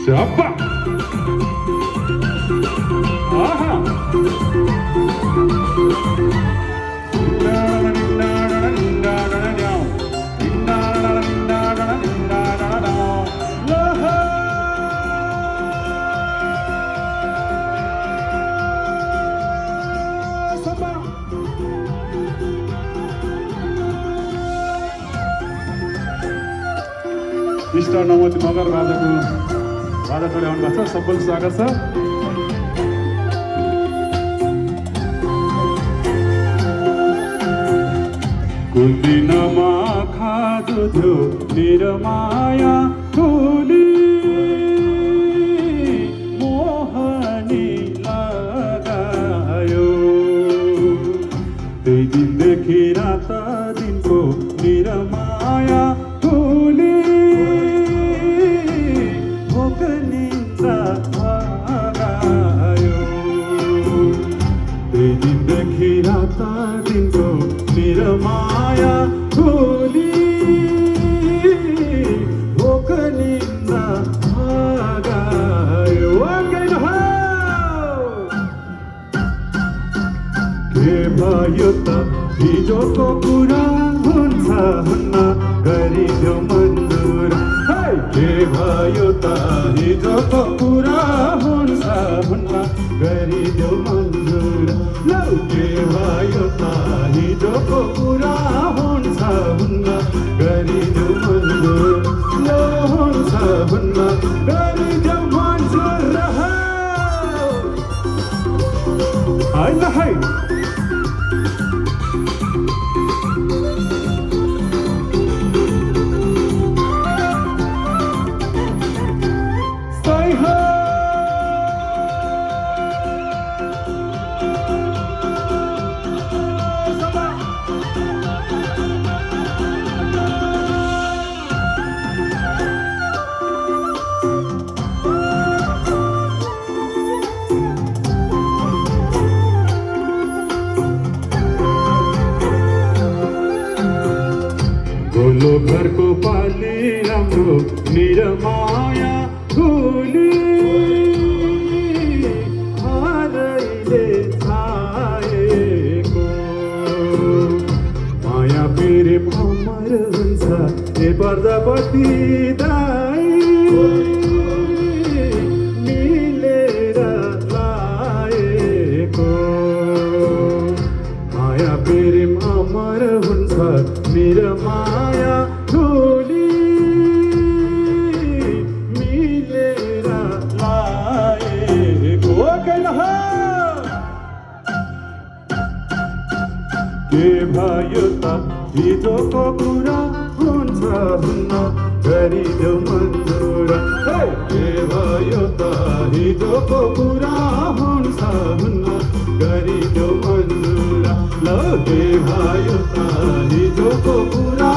Siapa? Aha. Mister नमोती Magar राजाको राजा ल्याउनु भएको छ। सबैको स्वागत छ। कुन दिनमा खाजो थियो मेरो माया ठुली मोहनी लगायो। त्यही दिनदेखि रात दिनको मेरो माया ठुली देखि रात दिनको मेरो माया ठुली भोक निन्दा भागायो। के भयो त हिजोको कुरा हुन्छ हुन्न गरिदियो मन्जुर। के भयो त हिजोको कुरा हुन्छ हुन्न गरिदियो मन्जुर। के भयो त हिजोको कुरा हुन्छ हुन्न गरिदियो मन्जुर। हुन्छ हुन्न गरिदियो मन्जुर। होइन है बोलो घरको पाली राम्रो मेरो माया ठुली हरैले छाएको। माया प्रेम अमर हुन्छ ए प्रजापति दाइ मिलेर लाएको। माया प्रेम अमर हुन्छ मेरो माया ठुली मिलेर लाएको। के भयो त हिजोको कुरा हुन्छ हुन्न गरिदेऊ मन्जुर। के भयो त हिजोको कुरा हुन्छ हुन्न गरिदेऊ मन्जुर। के भयो त हिजोको कुरा